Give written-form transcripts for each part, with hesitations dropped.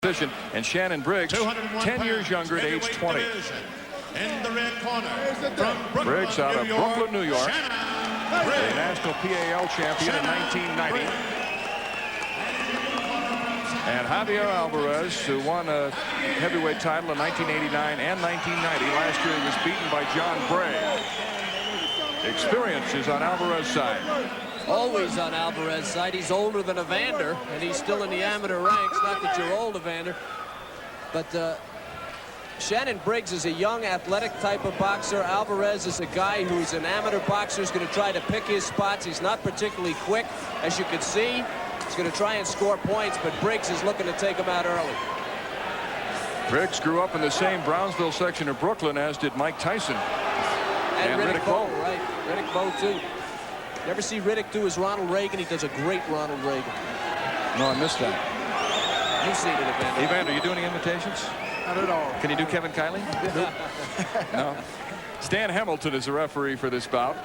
competition. And Shannon Briggs, 10 years younger at age 20. In the red corner, from Briggs out of Brooklyn, New York, a national PAL champion in 1990. And Javier Alvarez, who won a heavyweight title in 1989 and 1990. Last year he was beaten by John Bray. Experience is on Alvarez's side. Always on Alvarez's side. He's older than Evander, and he's still in the amateur ranks. Not that you're old, Evander, but Shannon Briggs is a young, athletic type of boxer. Alvarez is a guy who's an amateur boxer, who's going to try to pick his spots. He's not particularly quick, as you can see. He's going to try and score points, but Briggs is looking to take him out early. Briggs grew up in the same Brownsville section of Brooklyn as did Mike Tyson. And Riddick Bowe, right? Riddick Bowe, too. You ever see Riddick do his Ronald Reagan? He does a great Ronald Reagan. No, I missed that. You've seen it, Evander. Evander, you do any imitations? Not at all. Can you do Kevin Kiley? No. Stan Hamilton is the referee for this bout.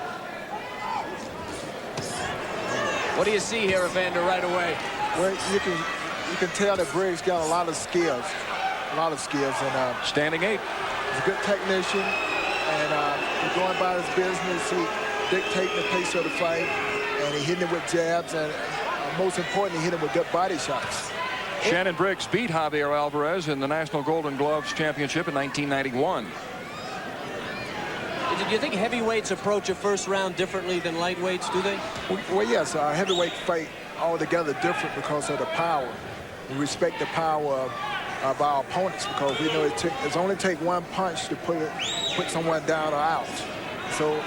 What do you see here, Evander, right away? Well, you can tell that Briggs got a lot of skills. And standing 8. He's a good technician, and he's going about his business. He dictating the pace of the fight, and he hitting it with jabs, and most importantly, he hit him with good body shots. Shannon Briggs beat Javier Alvarez in the National Golden Gloves Championship in 1991. Do you think heavyweights approach a first round differently than lightweights, do they? Well, yes, heavyweight fight altogether different because of the power. We respect the power of our opponents because we know it's only take one punch to put someone down or out. So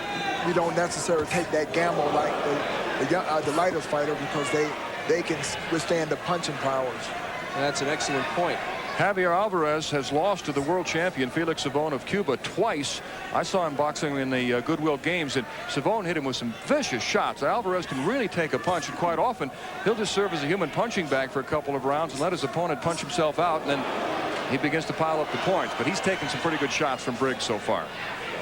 we don't necessarily take that gamble like the lightest fighter because they can withstand the punching powers. That's an excellent point. Javier Alvarez has lost to the world champion Felix Savon of Cuba twice. I saw him boxing in the Goodwill Games, and Savon hit him with some vicious shots. Alvarez can really take a punch, and quite often he'll just serve as a human punching bag for a couple of rounds and let his opponent punch himself out, and then he begins to pile up the points. But he's taken some pretty good shots from Briggs so far.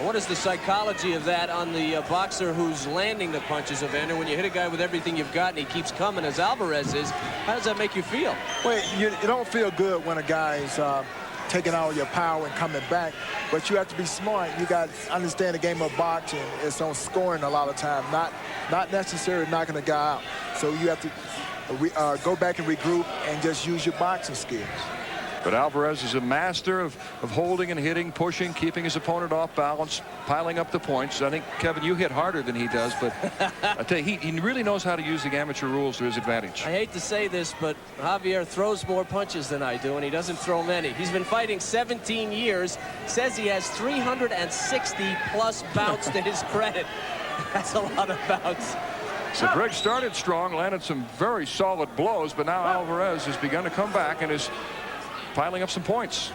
What is the psychology of that on the boxer who's landing the punches, Evander? When you hit a guy with everything you've got and he keeps coming, as Alvarez is, how does that make you feel? Well, you don't feel good when a guy is taking all your power and coming back, but you have to be smart. You got to understand the game of boxing. It's on scoring a lot of time, not necessarily knocking a guy out. So you have to go back and regroup and just use your boxing skills. But Alvarez is a master of holding and hitting, pushing, keeping his opponent off balance, piling up the points. I think, Kevin, you hit harder than he does, but I tell you, he really knows how to use the amateur rules to his advantage. I hate to say this, but Javier throws more punches than I do, and he doesn't throw many. He's been fighting 17 years, says he has 360-plus bouts to his credit. That's a lot of bouts. So Briggs started strong, landed some very solid blows, but now Alvarez has begun to come back and is piling up some points.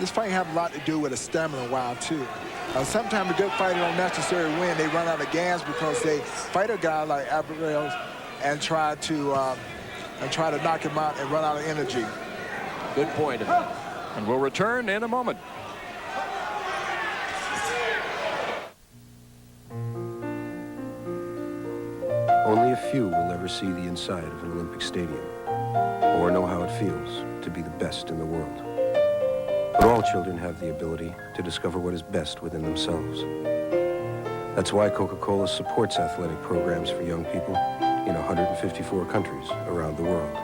This fight have a lot to do with a stamina while too. Sometimes a good fighter don't necessarily win. They run out of gas because they fight a guy like Alvarez and try to knock him out and run out of energy. Good point. And we'll return in a moment. Only a few will ever see the inside of an Olympic stadium or know how it feels to be the best in the world. But all children have the ability to discover what is best within themselves. That's why Coca-Cola supports athletic programs for young people in 154 countries around the world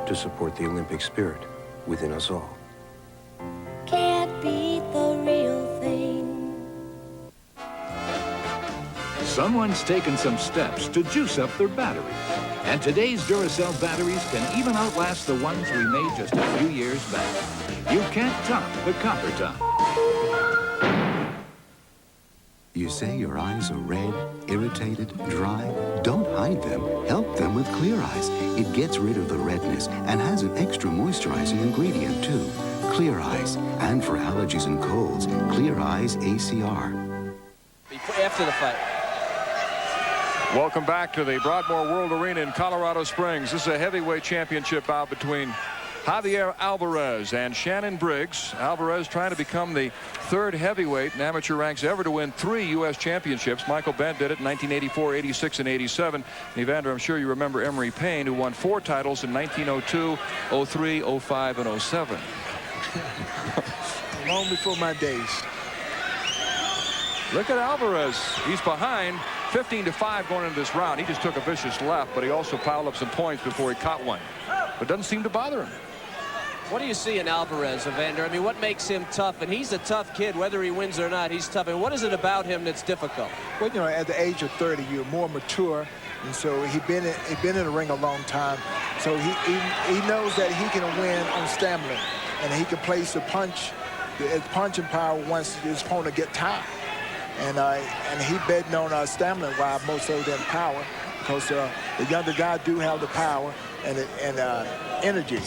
to support the Olympic spirit within us all. Can't beat the real thing. Someone's taken some steps to juice up their batteries. And today's Duracell batteries can even outlast the ones we made just a few years back. You can't top the copper top. You say your eyes are red, irritated, dry? Don't hide them. Help them with Clear Eyes. It gets rid of the redness and has an extra moisturizing ingredient too. Clear Eyes. And for allergies and colds, Clear Eyes ACR. After the fight. Welcome back to the Broadmoor World Arena in Colorado Springs. This is a heavyweight championship bout between Javier Alvarez and Shannon Briggs. Alvarez trying to become the third heavyweight in amateur ranks ever to win 3 U.S. championships. Michael Bent did it in 1984, 86, and 87. And Evander, I'm sure you remember Emery Payne, who won 4 titles in 1902, 03, 05, and 07. Long before my days. Look at Alvarez. He's behind 15-5 going into this round. He just took a vicious left, but he also piled up some points before he caught one. But it doesn't seem to bother him. What do you see in Alvarez, Evander? I mean, what makes him tough? And he's a tough kid, whether he wins or not. He's tough. And what is it about him that's difficult? Well, you know, at the age of 30, you're more mature, and so he's been in the ring a long time. So he knows that he can win on stamina, and he can place the punching power once his opponent get tired. And he betting on stamina while more so than power, because the younger guy do have the power and energy.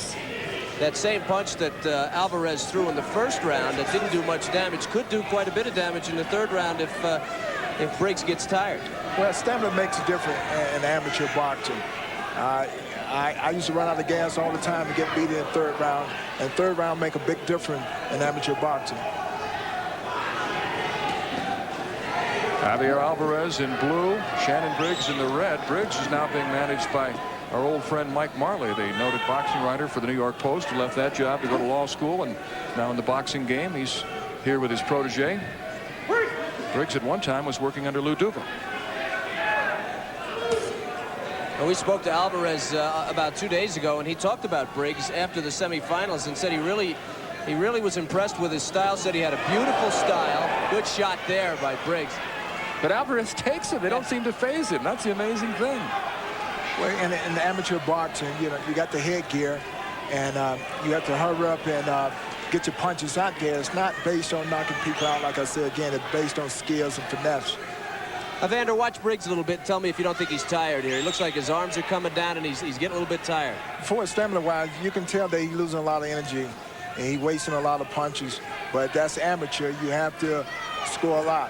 That same punch that Alvarez threw in the first round that didn't do much damage could do quite a bit of damage in the third round if Briggs gets tired. Well, stamina makes a difference in amateur boxing. I used to run out of gas all the time to get beat in the third round, and third round make a big difference in amateur boxing. Javier Alvarez in blue, Shannon Briggs in the red. Briggs is now being managed by our old friend Mike Marley, the noted boxing writer for the New York Post, who left that job to go to law school, and now in the boxing game he's here with his protege. Briggs at one time was working under Lou Duva. Well, we spoke to Alvarez about 2 days ago, and he talked about Briggs after the semifinals and said he really was impressed with his style, said he had a beautiful style. Good shot there by Briggs. But Alvarez takes it. They don't seem to phase him. That's the amazing thing. Well, in the amateur boxing, you know, you got the headgear, and you have to hurry up and get your punches out there. It's not based on knocking people out, like I said again. It's based on skills and finesse. Evander, watch Briggs a little bit. Tell me if you don't think he's tired here. He looks like his arms are coming down, and he's getting a little bit tired. For stamina-wise, you can tell that he's losing a lot of energy, and he's wasting a lot of punches. But that's amateur. You have to score a lot.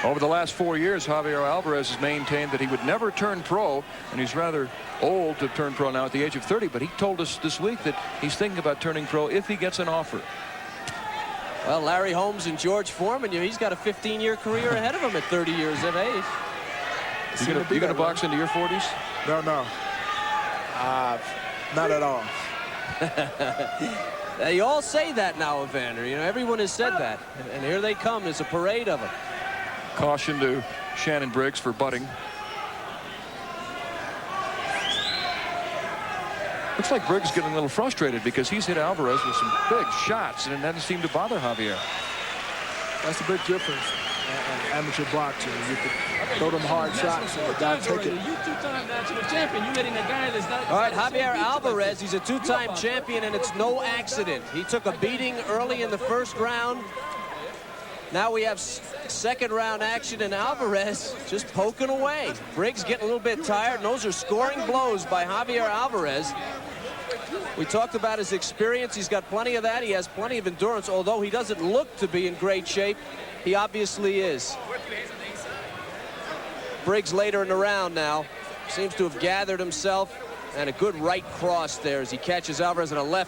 Over the last 4 years, Javier Alvarez has maintained that he would never turn pro, and he's rather old to turn pro now at the age of 30, but he told us this week that he's thinking about turning pro if he gets an offer. Well, Larry Holmes and George Foreman, he's got a 15-year career ahead of him at 30 years of age. You gonna box into your 40s? No, not at all. You all say that now, Evander. You know, everyone has said that, and here they come. There's a parade of them. Caution to Shannon Briggs for butting. Looks like Briggs is getting a little frustrated because he's hit Alvarez with some big shots, and it doesn't seem to bother Javier. That's a big difference in amateur boxing. You can throw them hard shots and the guy take it. You two-time national champion. You letting a guy that's not. All right, Javier Alvarez, he's a 2-time champion, and it's no accident. He took a beating early in the first round. Now we have second round action, and Alvarez just poking away. Briggs getting a little bit tired, and those are scoring blows by Javier Alvarez. We talked about his experience. He's got plenty of that. He has plenty of endurance, although he doesn't look to be in great shape. He obviously is. Briggs later in the round now seems to have gathered himself, and a good right cross there as he catches Alvarez in a left.